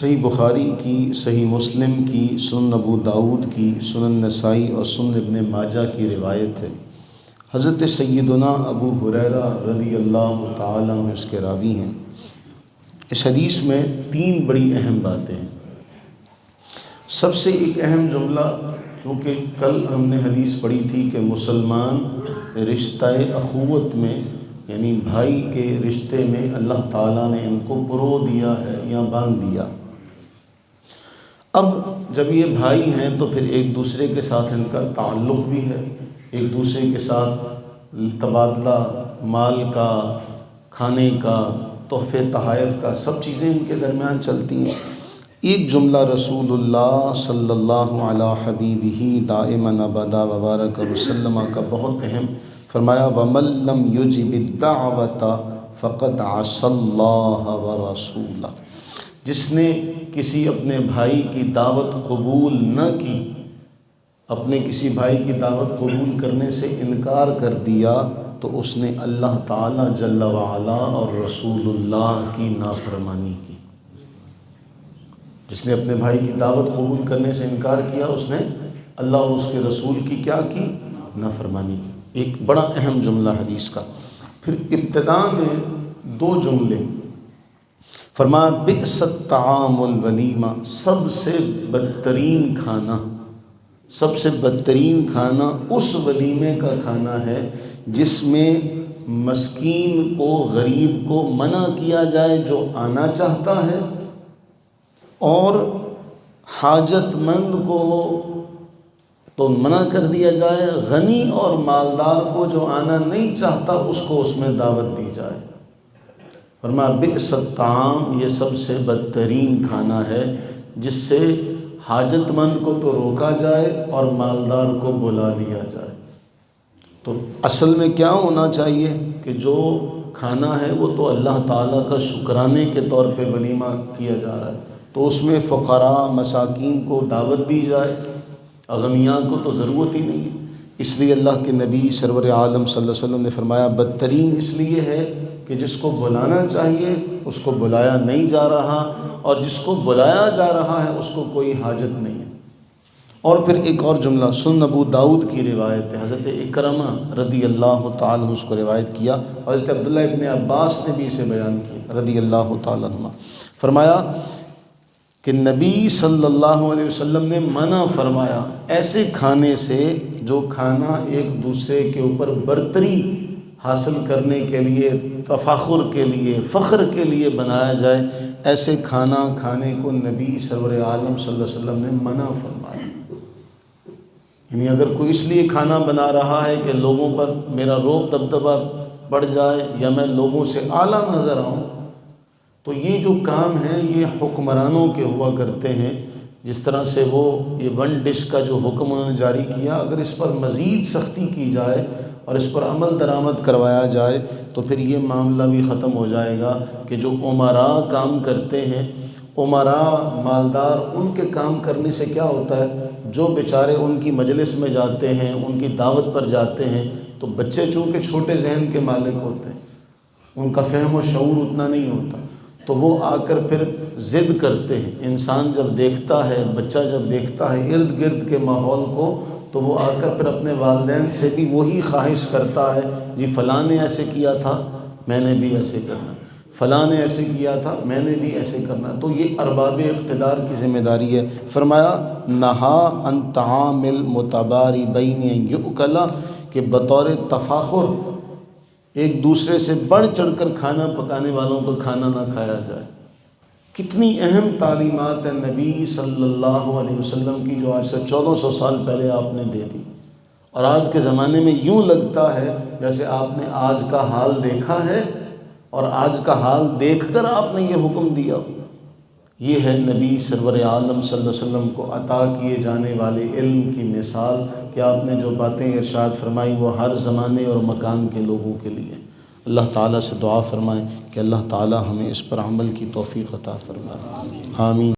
صحیح بخاری کی، صحیح مسلم کی، سنن ابو داود کی، سنن نسائی اور سنن ابن ماجہ کی روایت ہے۔ حضرت سیدنا ابو ہریرہ رضی اللہ تعالی عنہ اس کے راوی ہیں۔ اس حدیث میں 3 بڑی اہم باتیں ہیں۔ سب سے ایک اہم جملہ، کیونکہ کل ہم نے حدیث پڑھی تھی کہ مسلمان رشتہ اخوت میں، یعنی بھائی کے رشتے میں اللہ تعالیٰ نے ان کو پرو دیا ہے یا باندھ دیا۔ اب جب یہ بھائی ہیں تو پھر ایک دوسرے کے ساتھ ان کا تعلق بھی ہے، ایک دوسرے کے ساتھ تبادلہ مال کا، کھانے کا، تحفے تحائف کا، سب چیزیں ان کے درمیان چلتی ہیں۔ ایک جملہ رسول اللہ صلی اللہ علی حبیبہ دائماً ابدا وبارک وسلم کا بہت اہم، فرمایا وَمَن لَّمْ يُجِبِ الدَّعْوَةَ فَقَدْ عَصَى اللَّهَ وَرَسُولَهُ، جس نے کسی اپنے بھائی کی دعوت قبول نہ کی، اپنے کسی بھائی کی دعوت قبول کرنے سے انکار کر دیا، تو اس نے اللہ تعالی جل وعلا اور رسول اللہ کی نافرمانی کی۔ جس نے اپنے بھائی کی دعوت قبول کرنے سے انکار کیا، اس نے اللہ اور اس کے رسول کی کیا کی؟ نافرمانی کی۔ ایک بڑا اہم جملہ حدیث کا۔ پھر ابتدا میں 2 جملے، فرمایا بئس الطعام الولیمہ، سب سے بدترین کھانا، سب سے بدترین کھانا اس ولیمے کا کھانا ہے جس میں مسکین کو، غریب کو منع کیا جائے جو آنا چاہتا ہے، اور حاجت مند کو تو منع کر دیا جائے، غنی اور مالدار کو جو آنا نہیں چاہتا اس کو اس میں دعوت دی جائے۔ فرمایا بئس الطعام، یہ سب سے بدترین کھانا ہے جس سے حاجت مند کو تو روکا جائے اور مالدار کو بلا لیا جائے۔ تو اصل میں کیا ہونا چاہیے کہ جو کھانا ہے وہ تو اللہ تعالیٰ کا شکرانے کے طور پہ ولیمہ کیا جا رہا ہے، تو اس میں فقراء مساکین کو دعوت دی جائے، اغنیاء کو تو ضرورت ہی نہیں ہے۔ اس لیے اللہ کے نبی سرور عالم صلی اللہ علیہ وسلم نے فرمایا بدترین اس لیے ہے کہ جس کو بلانا چاہیے اس کو بلایا نہیں جا رہا، اور جس کو بلایا جا رہا ہے اس کو کوئی حاجت نہیں ہے۔ اور پھر ایک اور جملہ سنن ابو داود کی روایت ہے، حضرت اکرمہ رضی اللہ تعالیٰ عنہ اس کو روایت کیا، اور حضرت عبداللہ ابن عباس نے بھی اسے بیان کیا رضی اللہ تعالیٰ عنہ۔ فرمایا کہ نبی صلی اللہ علیہ وسلم نے منع فرمایا ایسے کھانے سے جو کھانا ایک دوسرے کے اوپر برتری حاصل کرنے کے لیے، تفاخر کے لیے، فخر کے لیے بنایا جائے، ایسے کھانا کھانے کو نبی سرور عالم صلی اللہ علیہ وسلم نے منع فرمایا۔ یعنی اگر کوئی اس لیے کھانا بنا رہا ہے کہ لوگوں پر میرا روب دبدبہ بڑھ جائے یا میں لوگوں سے اعلیٰ نظر آؤں، تو یہ جو کام ہے یہ حکمرانوں کے ہوا کرتے ہیں۔ جس طرح سے وہ یہ 1 ڈش کا جو حکم انہوں نے جاری کیا، اگر اس پر مزید سختی کی جائے اور اس پر عمل درآمد کروایا جائے تو پھر یہ معاملہ بھی ختم ہو جائے گا کہ جو امراء کام کرتے ہیں، امراء مالدار، ان کے کام کرنے سے کیا ہوتا ہے، جو بیچارے ان کی مجلس میں جاتے ہیں، ان کی دعوت پر جاتے ہیں، تو بچے چونکہ چھوٹے ذہن کے مالک ہوتے ہیں، ان کا فہم و شعور اتنا نہیں ہوتا، تو وہ آ کر پھر ضد کرتے ہیں۔ انسان جب دیکھتا ہے، بچہ جب دیکھتا ہے ارد گرد کے ماحول کو، تو وہ آ کر پھر اپنے والدین سے بھی وہی خواہش کرتا ہے، جی فلاں نے ایسے کیا تھا میں نے بھی ایسے کرنا، فلاں نے ایسے کیا تھا میں نے بھی ایسے کرنا۔ تو یہ ارباب اقتدار کی ذمہ داری ہے۔ فرمایا نہا ان طعام المتباری بین ان یؤکل، کہ بطور تفاخر ایک دوسرے سے بڑھ چڑھ کر کھانا پکانے والوں کو کھانا نہ کھایا جائے۔ کتنی اہم تعلیمات ہیں نبی صلی اللہ علیہ وسلم کی، جو آج سے 1400 سال پہلے آپ نے دے دی، اور آج کے زمانے میں یوں لگتا ہے جیسے آپ نے آج کا حال دیکھا ہے اور آج کا حال دیکھ کر آپ نے یہ حکم دیا۔ یہ ہے نبی سرور عالم صلی اللہ علیہ وسلم کو عطا کیے جانے والے علم کی مثال، کہ آپ نے جو باتیں ارشاد فرمائی وہ ہر زمانے اور مکان کے لوگوں کے لیے۔ اللہ تعالیٰ سے دعا فرمائیں کہ اللہ تعالیٰ ہمیں اس پر عمل کی توفیق عطا فرمائے، آمین۔